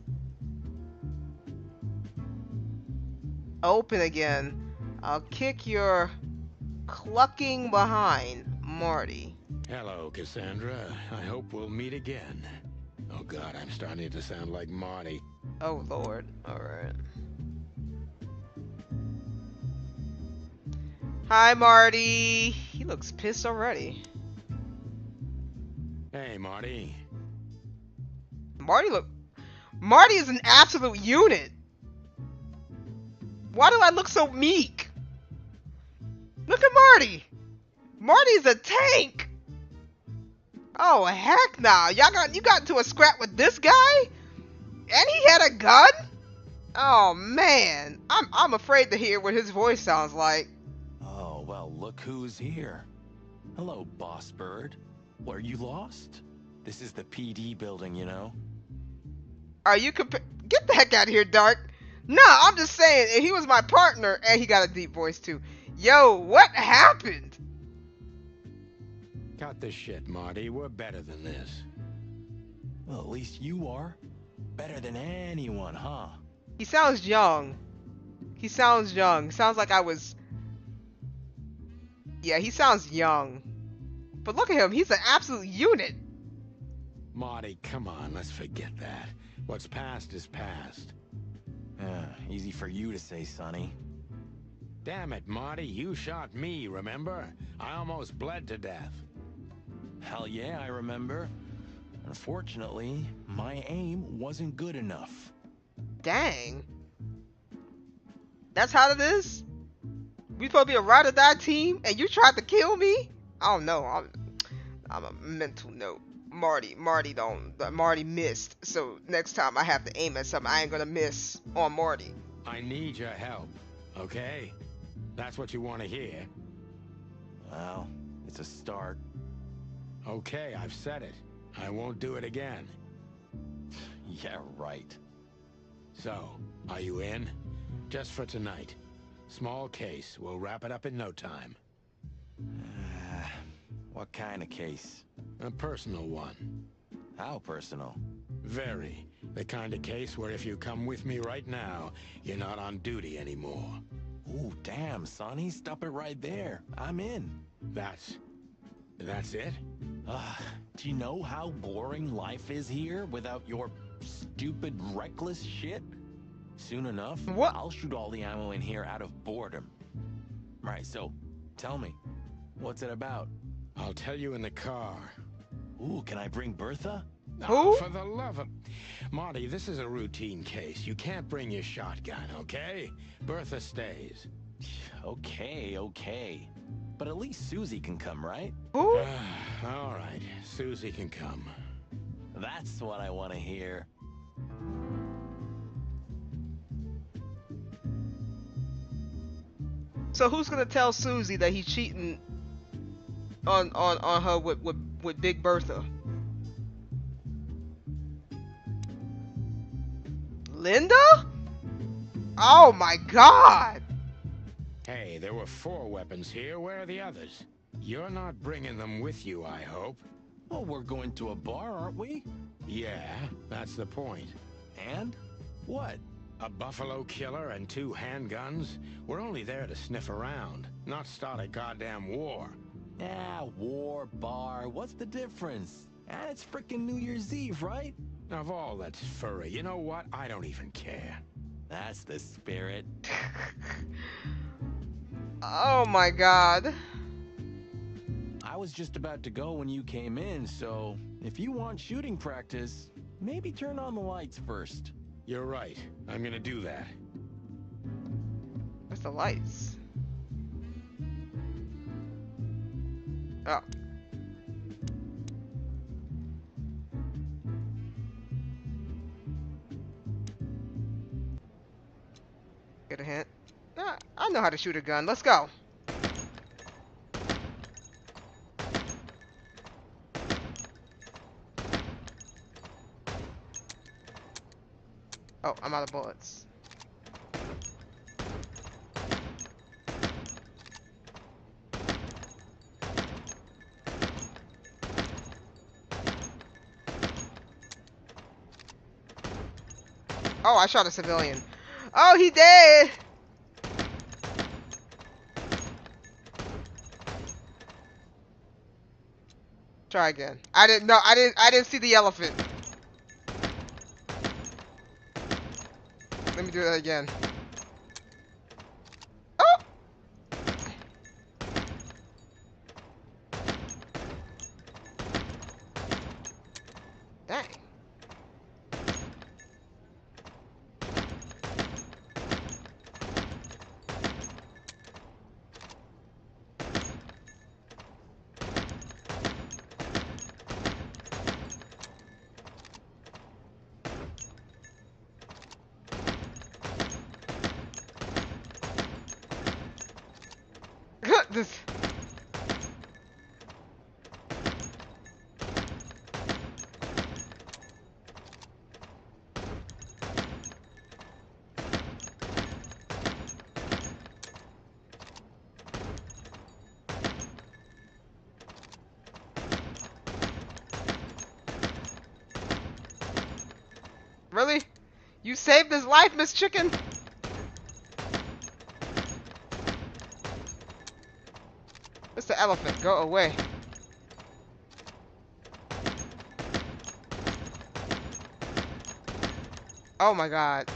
open again, I'll kick your clucking behind, Marty. Hello, Cassandra. I hope we'll meet again. Oh god, I'm starting to sound like Marty. Oh lord, alright. Hi Marty! He looks pissed already. Hey, Marty. Marty is an absolute unit! Why do I look so meek? Look at Marty! Marty's a tank! Oh heck nah! You got into a scrap with this guy? And he had a gun? Oh man, I'm afraid to hear what his voice sounds like. Oh well, look who's here. Hello, Boss Bird. Were you lost? This is the PD building, you know. Are you get the heck out of here, Dark? Nah, I'm just saying, and he was my partner, and he got a deep voice too. Yo, what happened? Cut the shit, Marty. We're better than this. Well, at least you are. Better than anyone, huh? He sounds young. He sounds young. Sounds like I was... Yeah, he sounds young. But look at him. He's an absolute unit. Marty, come on. Let's forget that. What's past is past. Easy for you to say, Sonny. Damn it, Marty. You shot me, remember? I almost bled to death. Hell yeah, I remember. Unfortunately, my aim wasn't good enough. Dang. That's how it is? We supposed to be a ride or die team, and you tried to kill me? Oh no, I'm a mental note. Marty missed. So next time I have to aim at something, I ain't gonna miss on Marty. I need your help, okay? That's what you want to hear. Well, it's a start. Okay, I've said it. I won't do it again. Yeah, right. So, are you in? Just for tonight. Small case. We'll wrap it up in no time. What kind of case? A personal one. How personal? Very. The kind of case where if you come with me right now, you're not on duty anymore. Ooh, damn, Sonny. Stop it right there. I'm in. That's it? Do you know how boring life is here without your stupid, reckless shit? Soon enough, I'll shoot all the ammo in here out of boredom. Right, so, tell me, what's it about? I'll tell you in the car. Ooh, can I bring Bertha? Oh, for the love of... Marty, this is a routine case. You can't bring your shotgun, okay? Bertha stays. Okay. But at least Susie can come, right? All right, Susie can come. That's what I want to hear. So who's gonna tell Susie that he's cheating on her with Big Bertha? Linda? Oh my God! Hey, there were 4 weapons here. Where are the others? You're not bringing them with you, I hope. Well, we're going to a bar, aren't we? Yeah, that's the point. And? What? A buffalo killer and 2 handguns? We're only there to sniff around, not start a goddamn war. Yeah, war, bar, what's the difference? And it's frickin' New Year's Eve, right? Of all that's furry, you know what? I don't even care. That's the spirit. Oh my God. I was just about to go when you came in, so if you want shooting practice, maybe turn on the lights first. You're right. I'm gonna do that. Where's the lights? Oh. Get a hint. Ah, I know how to shoot a gun. Let's go. Oh, I'm out of bullets. Oh, I shot a civilian. Oh, he dead. Try again. I didn't see the elephant. Let me do that again. Oh! Dang. This. Really? You saved his life, Miss Chicken? Mr. Elephant, go away. Oh my God.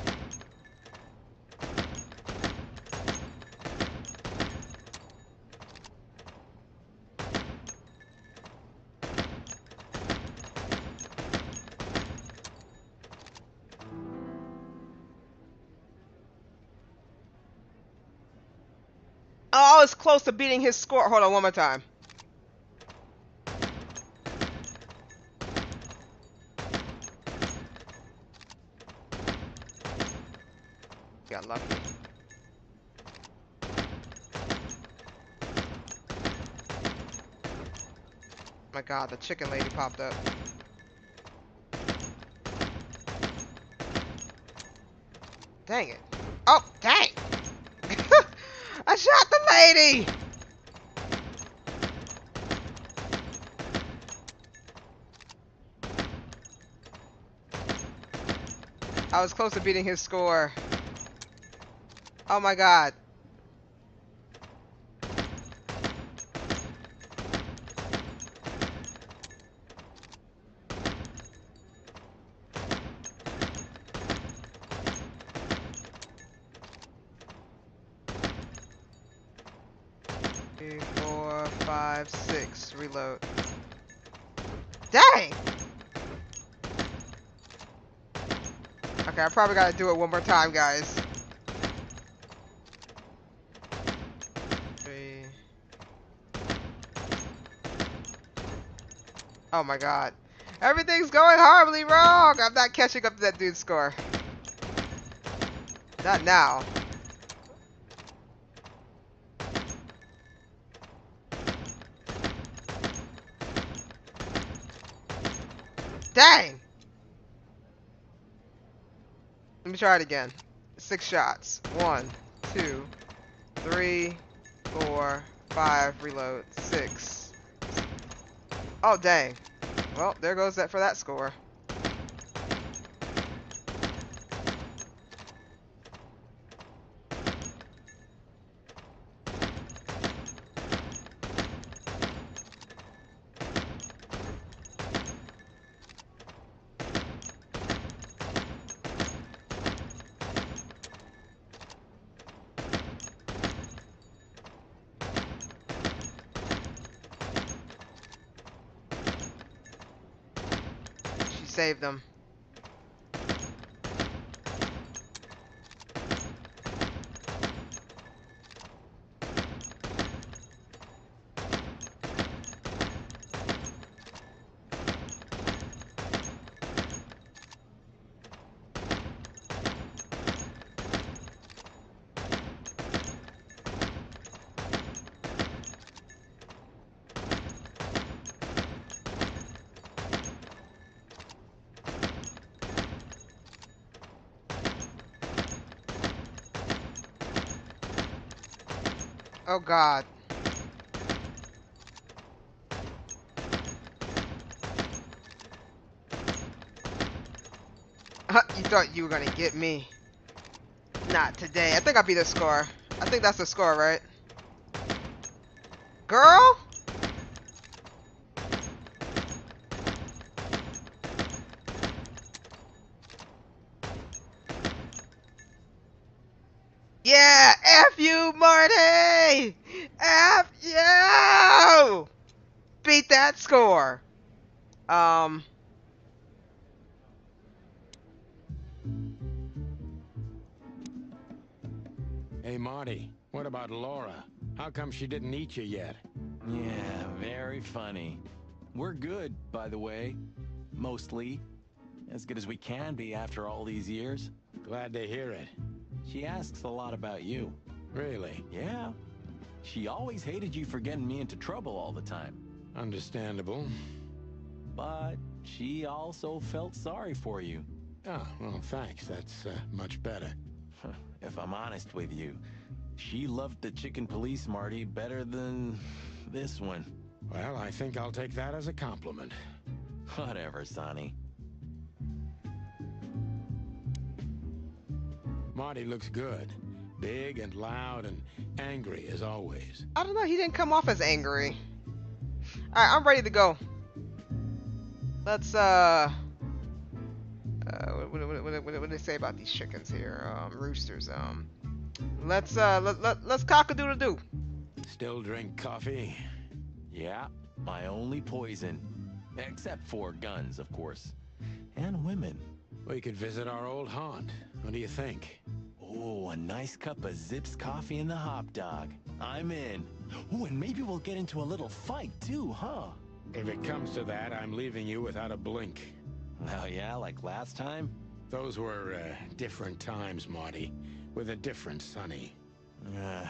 Oh, it's close to beating his score. Hold on, one more time. Got lucky. My God, the chicken lady popped up. Dang it. Oh, dang! I shot the lady! I was close to beating his score. Oh my God. Three, 4, 5, 6. Reload. Dang! Okay, I probably gotta do it one more time, guys. 3. Oh my God. Everything's going horribly wrong. I'm not catching up to that dude's score. Not now. Dang! Let me try it again. 6 shots. 1, 2, 3, 4, 5. Reload. 6. Oh, dang. Well, there goes that for that score. Save them. Oh God. You thought you were gonna get me. Not today. I think I beat the score. I think that's the score, right? Girl? Yeah! F you, Marty! F you! Beat that score. Hey, Marty, what about Laura? How come she didn't eat you yet? Yeah, very funny. We're good, by the way. Mostly. As good as we can be after all these years. Glad to hear it. She asks a lot about you. Really? Yeah. She always hated you for getting me into trouble all the time. Understandable. But she also felt sorry for you. Oh, well, thanks. That's much better. If I'm honest with you, she loved the chicken police, Marty, better than this one. Well, I think I'll take that as a compliment. Whatever, Sonny. Marty looks good. Big and loud and angry as always. I don't know, he didn't come off as angry. Alright, I'm ready to go. Let's what do they say about these chickens here? Roosters. Let's cock-a-doodle-doo. Still drink coffee? Yeah, my only poison. Except for guns, of course. And women. We could visit our old haunt. What do you think? Oh, a nice cup of Zips coffee and the hot dog. I'm in. Oh, and maybe we'll get into a little fight too, huh? If it comes to that, I'm leaving you without a blink. Oh yeah, like last time? Those were different times, Marty. With a different Sonny. Well,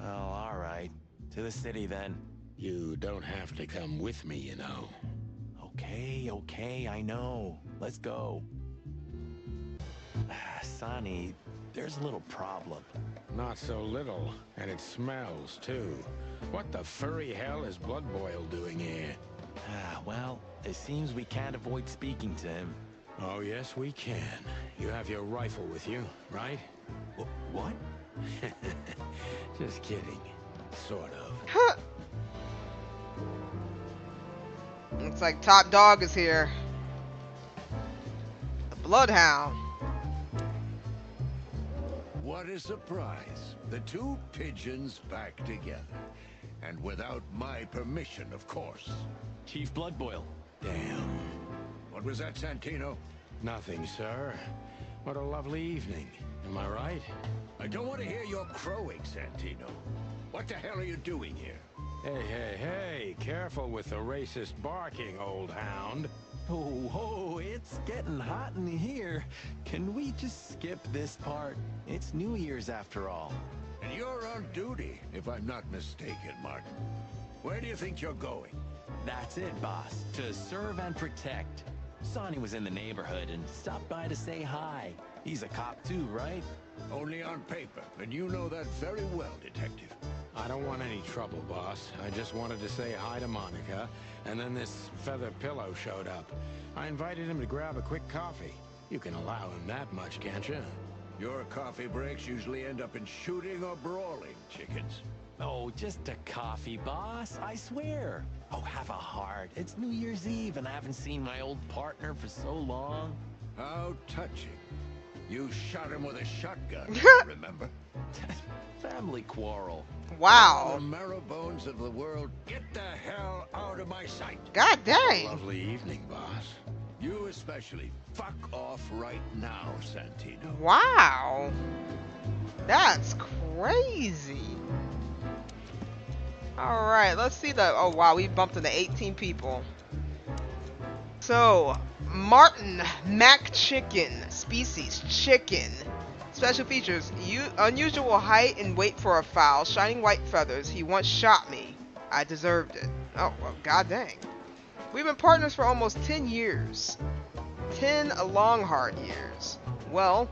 all right. To the city then. You don't have to come with me, you know. Okay, I know. Let's go. Sonny, there's a little problem. Not so little, and it smells, too. What the furry hell is Blood Boil doing here? Well, it seems we can't avoid speaking to him. Oh, yes, we can. You have your rifle with you, right? What? Just kidding. Sort of. Huh. Looks like Top Dog is here. The Bloodhound. What a surprise. The two pigeons back together. And without my permission, of course. Chief Bloodboil. Damn. What was that, Santino? Nothing, sir. What a lovely evening. Am I right? I don't want to hear your crowing, Santino. What the hell are you doing here? Hey, careful with the racist barking, old hound. Oh, it's getting hot in here. Can we just skip this part? It's New Year's after all. And you're on duty, if I'm not mistaken, Martin. Where do you think you're going? That's it, boss. To serve and protect. Sonny was in the neighborhood and stopped by to say hi. He's a cop too, right? Only on paper, and you know that very well, Detective. I don't want any trouble, boss. I just wanted to say hi to Monica, and then this feather pillow showed up. I invited him to grab a quick coffee. You can allow him that much, can't you? Your coffee breaks usually end up in shooting or brawling, chickens. Oh, just a coffee, boss. I swear. Oh, have a heart. It's New Year's Eve, and I haven't seen my old partner for so long. How touching. You shot him with a shotgun, remember? Family quarrel. Wow. The marrow bones of the world, get the hell out of my sight. God dang. Lovely evening, boss. You especially. Fuck off right now, Santino. Wow. That's crazy. Alright, let's see the... Oh, wow, we bumped into 18 people. So, Martin Mac Chicken. Species, chicken. Special features, unusual height and weight for a fowl. Shining white feathers. He once shot me. I deserved it. Oh, well, god dang. We've been partners for almost 10 years. 10 long hard years. Well,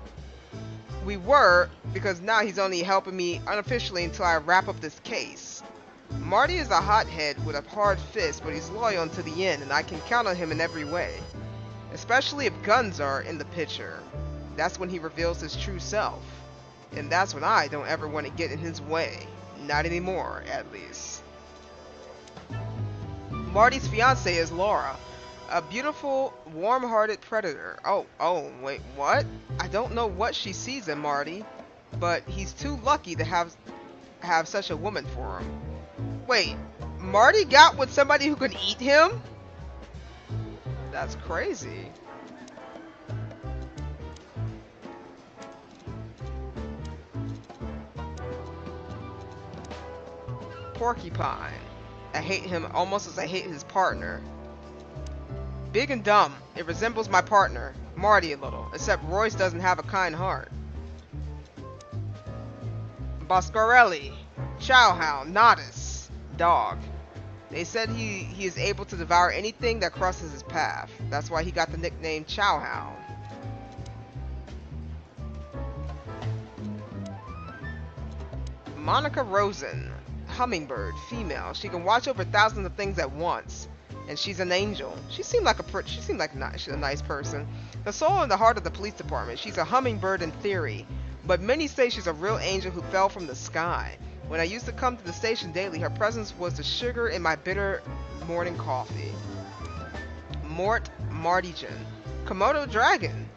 we were, because now he's only helping me unofficially until I wrap up this case. Marty is a hothead with a hard fist, but he's loyal until the end, and I can count on him in every way. Especially if guns are in the picture. That's when he reveals his true self. And that's when I don't ever want to get in his way. Not anymore, at least. Marty's fiancée is Laura. A beautiful, warm-hearted predator. Oh, wait, what? I don't know what she sees in Marty, but he's too lucky to have such a woman for him. Wait, Marty got with somebody who could eat him? That's crazy. Porcupine. I hate him almost as I hate his partner. Big and dumb. It resembles my partner, Marty, a little, except Royce doesn't have a kind heart. Boscarelli. Chowhound. Nodus. Dog. They said he is able to devour anything that crosses his path. That's why he got the nickname Chowhound. Monica Rosen. Hummingbird, female. She can watch over thousands of things at once, and she's an angel. She seemed like she's a nice person. The soul and the heart of the police department. She's a hummingbird in theory, but many say she's a real angel who fell from the sky. When I used to come to the station daily, her presence was the sugar in my bitter morning coffee. Mort Martigan. Komodo dragon.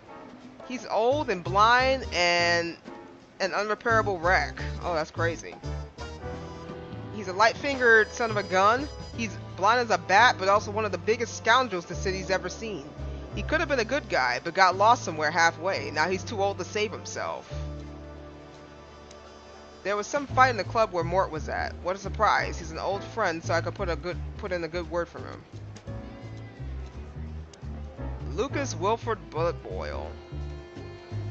He's old and blind and an unrepairable wreck. Oh, that's crazy. He's a light-fingered son of a gun. He's blind as a bat, but also one of the biggest scoundrels the city's ever seen. He could have been a good guy, but got lost somewhere halfway. Now he's too old to save himself. There was some fight in the club where Mort was at. What a surprise. He's an old friend, so I could put in a good word for him. Lucas Wilford Bullet Boyle.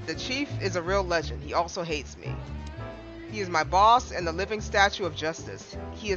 The chief is a real legend. He also hates me. He is my boss and the living statue of justice. He is